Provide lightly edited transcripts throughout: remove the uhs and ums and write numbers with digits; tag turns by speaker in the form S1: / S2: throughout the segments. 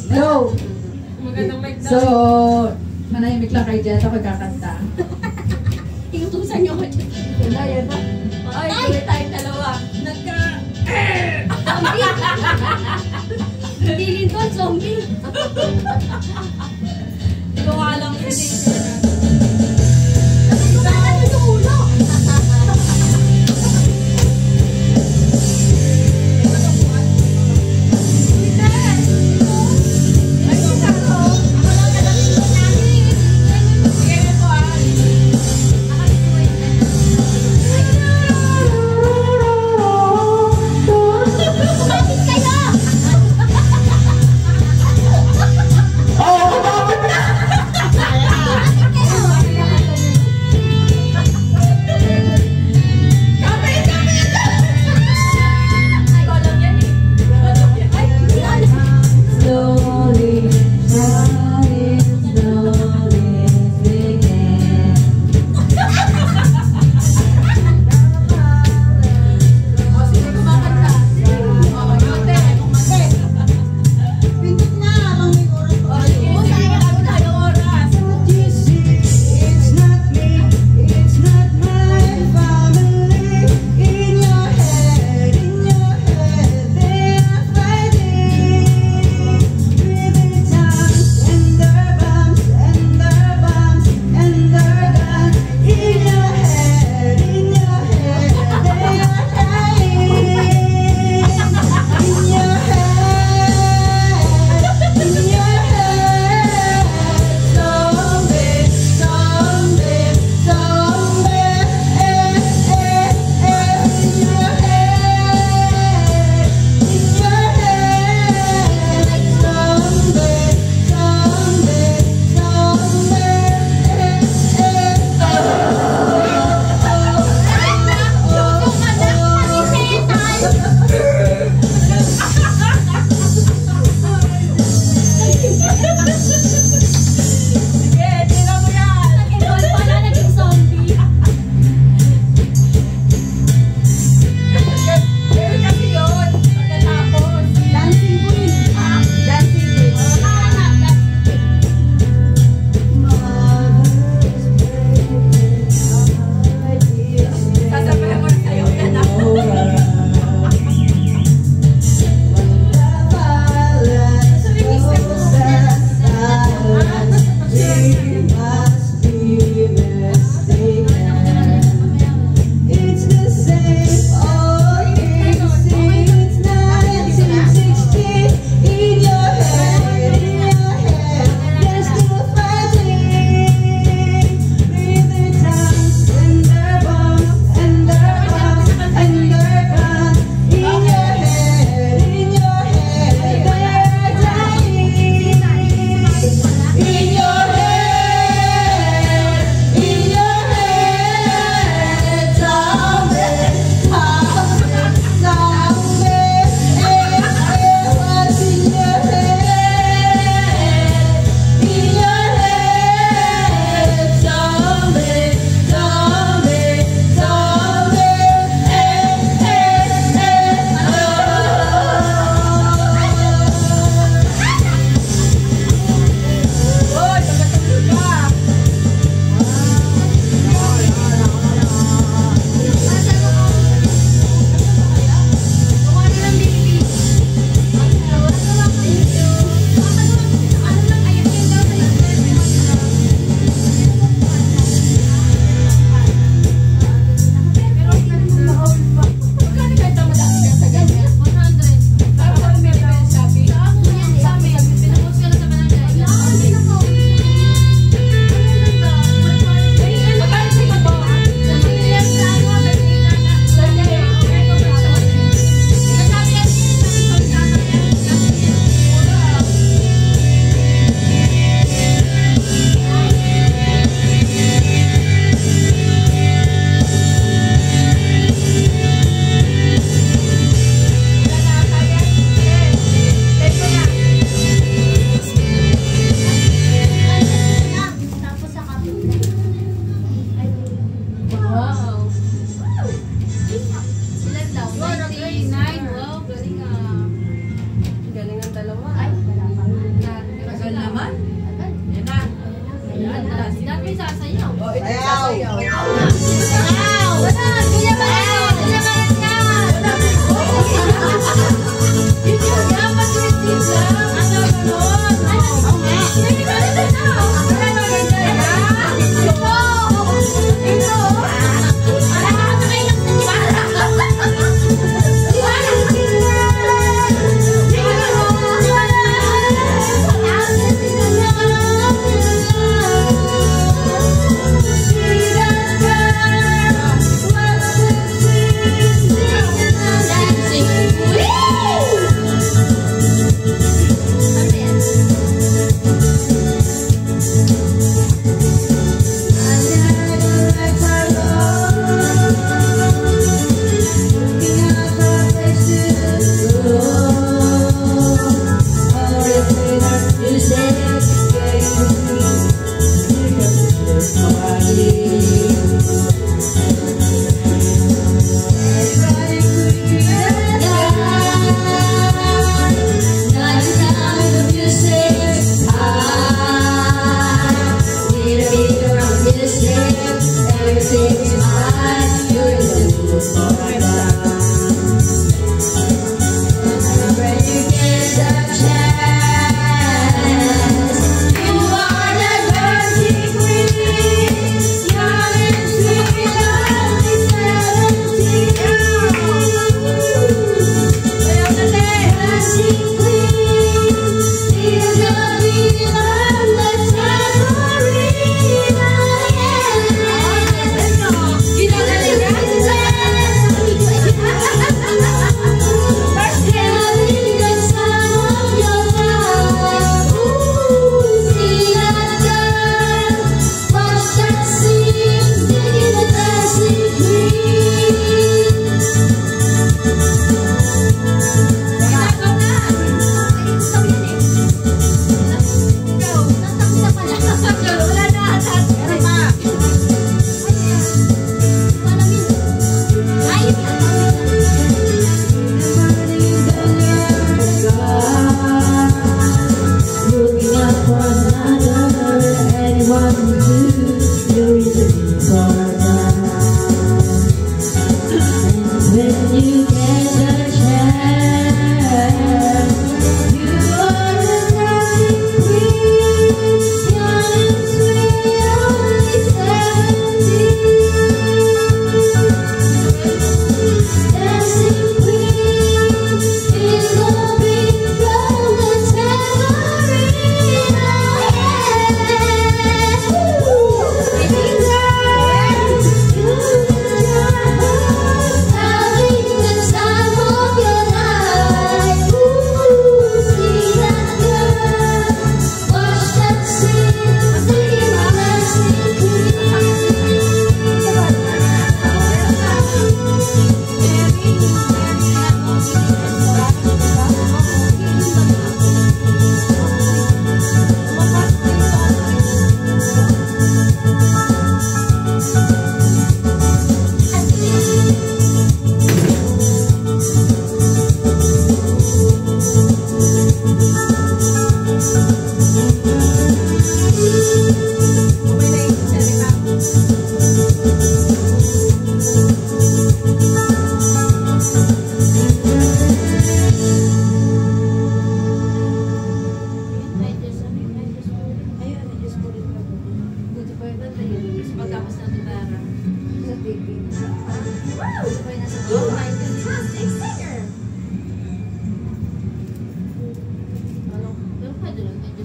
S1: Go! So, manahimik lang kayo dyan. Ako kakanta.
S2: Inutusan niyo ko dyan.
S1: Wala, yan na.
S2: Ay, tuloy tayong dalawa. Zombie! Hindi Lincoln, zombie!
S3: Ikaw nga lang kasi.
S2: Ano yung ulo?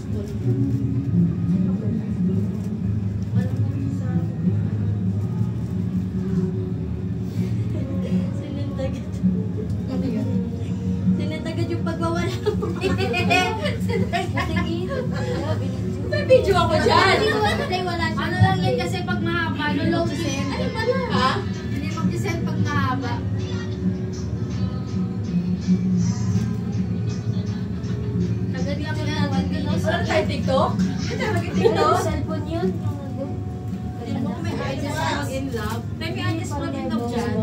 S2: baseball. Sinundagat. Sinundagat yung pagwawala mo.
S3: May video ako dyan.
S2: Ano lang yan kasi pag mahaba, lulong send. Ano pala?
S3: Ha?
S2: Hindi mag-send pag mahaba. Agad lang natin ko.
S3: Ano tayo, TikTok? Ano tayo mag-TikTok?
S2: Cellphone yun.
S3: May ideas na mag-in love. May ideas na mag-in love dyan.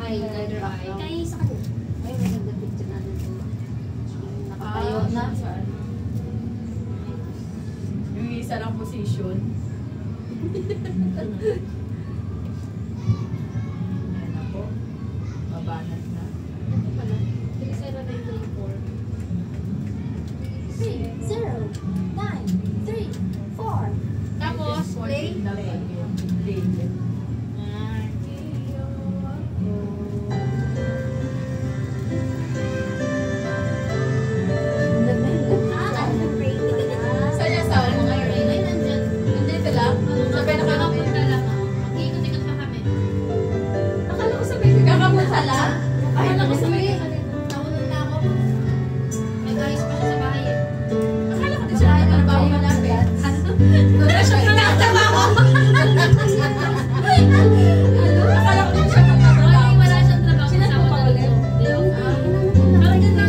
S2: Ay, letter I. Kaya sa kanya. Ay, may ganda picture natin po. Nakatayo na.
S3: Yung isa lang position. Ayan na po. Babanat na.
S2: Ito pala. 3-0-9-3-4. Tapos, play.
S3: Play. Saan yung asawa mo ngayon? Nandito lang? Sabay na kami. Akala ko sabay kakapunta lang. Akala ko sabay. Akala ko din siya nagtatrabaho malapit. Doon na siya nagtatrabaho. Akala ko din siya nagtatrabaho. Nandito na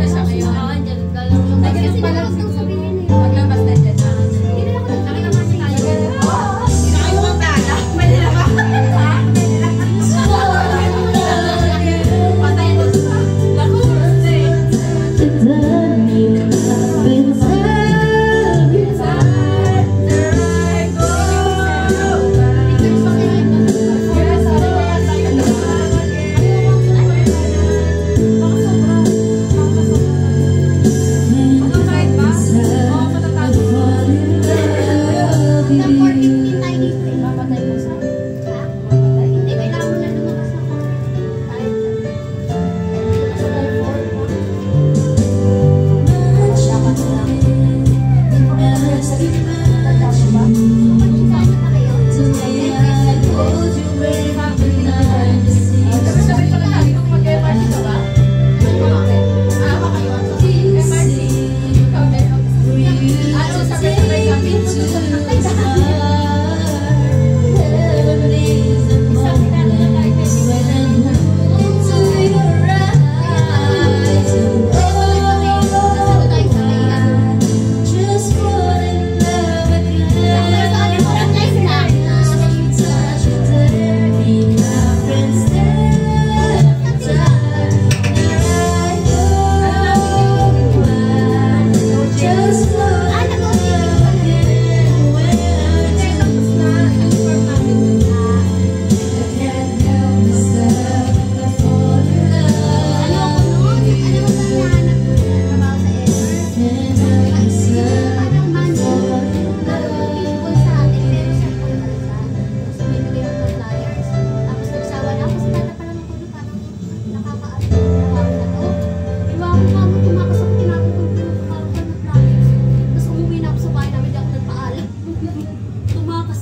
S3: siya ngayon. Paglabas na dyan na. Sinabi mo ang tala. Manila ba? Patay na siya. Lakuros eh.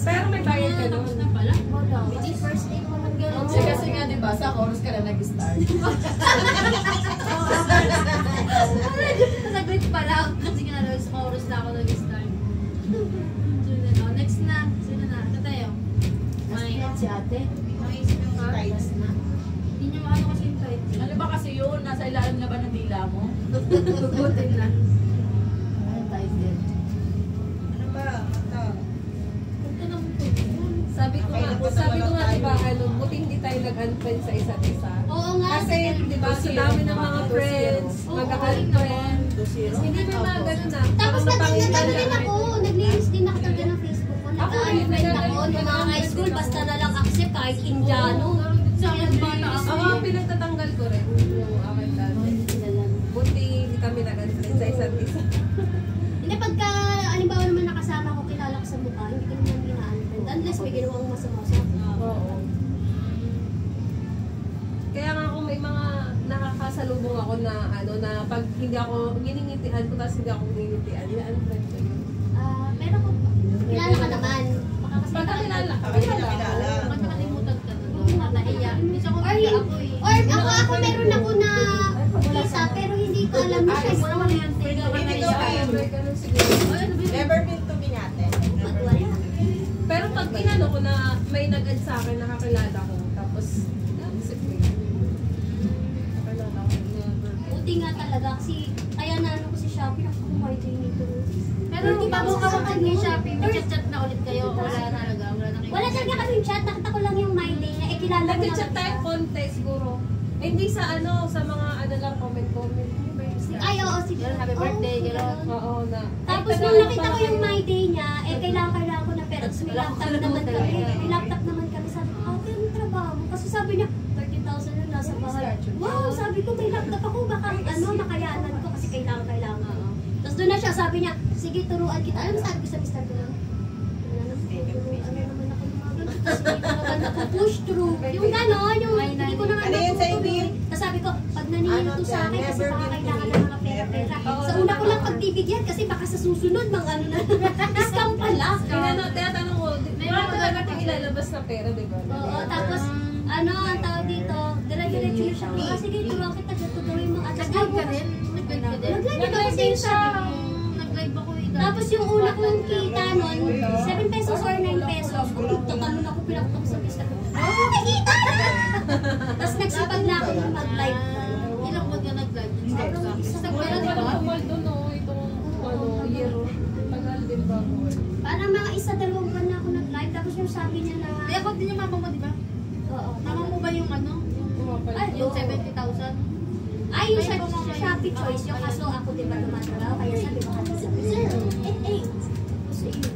S3: Pero may bayad ka doon. Kasi nga diba, sa chorus ka na nag-start.
S2: Saglit pala. Kasi nga na, sa oras na ako nag-start. Next na. Sino na? Ito tayo.
S1: Si ate.
S2: Tights na. Hindi nyo maano kasi yung tights.
S3: Ano ba kasi yun? Nasa ilalim na ba ng dila mo?
S2: Tugutin na.
S3: Ano ba?
S2: Punta na mo.
S4: Sabi ko nga, diba, buti hindi tayo nag-unfriend sa isa't isa.
S2: Oo nga.
S4: Kasi, diba, sa dami ng mga friends, mag-unfriend. Hindi may mga ganun na.
S2: Tapos
S4: Parang
S2: nag-ano
S4: napangitan
S2: din
S4: lang.
S2: ako. Nag-linis din ako talaga ng Facebook ko. Nag-unfriend ako. Yung mga high school, basta na lang accept kahit Indiano. Sa nagbata ako.
S4: Ako, pinagtatanggal ko rin yung aking dati. Buti hindi kami nag-unfriend sa isa't isa.
S2: Hindi, pagka, alimbawa naman nakasama ko, kilala ko sa mukha, hindi ko naman gina-unfriend. Unless may ginawang masama sa
S4: Oo. Kaya nga kung may mga nakakasama nakasalubong ako na ano na pag hindi ako giningitian ko tapos hindi ako giningitian. Ano friend ko yun?
S2: Pero kung kilala ka naman,
S4: Pagkakilala ka.
S3: Nakalimutan ka na doon. Nahiya. Minsan ko
S2: or ako meron ako na isa, pero hindi ko alam na siya
S3: wala na yan.
S4: Ganun siguro.
S5: Never been to Binate.
S2: wala.
S4: Pero pag inano ko na may nag-add sa akin, nakakilala ko. Tapos, isip ko yun. Nakakilala ko.
S2: Buti nga talaga kasi kaya naano ko si Shopee, nakakumay din nito.
S3: Pero bago ka mag kay Shopee, may chat-chat na ulit kayo. Wala talaga.
S2: Wala talaga kaming chat, nakita ko lang yung my day na kilala ko
S4: Nag-chat tayo konti siguro. Eh, hindi sa ano, sa mga ano lang, comment.
S2: Ay, oo, sige.
S3: Happy birthday, gano'n.
S4: Oo, na.
S2: Tapos nung nakita ko yung my day niya, kailangan ko na pero may laptop naman kami. May laptop naman kami. Sabi ko, okay, ang trabaho mo. Kasi sabi niya, 30,000 na nasa bahay. Wow, sabi ko, may laptop ako. Baka makayanan ko kasi kailangan. Tapos doon na siya, sabi niya, sige, turuan kita. Alam mo, sabi ko sa Mr. Turuan. Tapos hindi ko naman ako push through. Yung gano'n, yung hindi ko naman
S5: Ano yun sa
S2: tutuloy. Tapos sabi ko, pag naninito to sa akin kasi baka kailangan ng mga pera-pera. Sa una ko lang pagbibigyan kasi baka sa susunod mga ano na. Scam pala.
S4: Tinatanong ko, wala talaga itong ilalabas na pera, di ba?
S2: Oo, tapos ano, ang tawag dito, dire-diretso yung siya. Sige, turuan kita, tutuloy mo. At
S3: Nag-live ka din? Nag-live ka din?
S2: Nag-live kasi yung sabi ko.
S3: Nag-live ako eh.
S2: Tapos yung una kong kita nun, 7 pesos or 9 pesos. Tatalon ako, pinaktok sa pista ko. Nakita na! Tapos nagsipag na ako ng mag-live.
S3: Ilang buwan ka nag-live?
S2: Isang
S4: Wala
S2: buwan.
S4: pa lang kumal doon, no? Itong year. Tagal din ba ako?
S2: Parang mga 1-2 buwan na ako nag-live. Tapos yung sabi niya na...
S3: Ay, ako din yung mama mo, di ba?
S2: Oo.
S3: Mama mo ba yung ano?
S2: Ay,
S3: Yung
S2: oo.
S3: 70,000?
S2: Ay, yung sa Shopee Choice. Yung kaso ako di ba tumatrabaho. Kaya sabi ko kasi sabi, sir, Gusto iyo.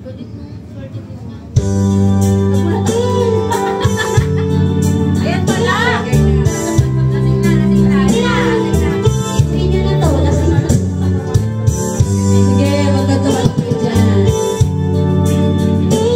S3: Pwede mo, swerte din niya.
S2: Ayan pala! Lasing na. Hindi na to, lasing na.
S1: Sige, huwag ka tumalag dyan.
S2: Ay,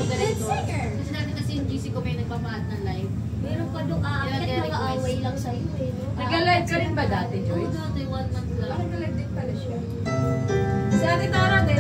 S3: ganito. Kasi dati kasi yung GC ko may nagpapaat ng live.
S2: Meron pa doon, kahit mga away lang sa'yo eh. No?
S4: Nag-live ka rin ba dati,
S3: Oo,
S4: Joyce?
S3: dati 1 month lang.
S5: Parang galag din pala siya.
S4: Si Ate Tara din,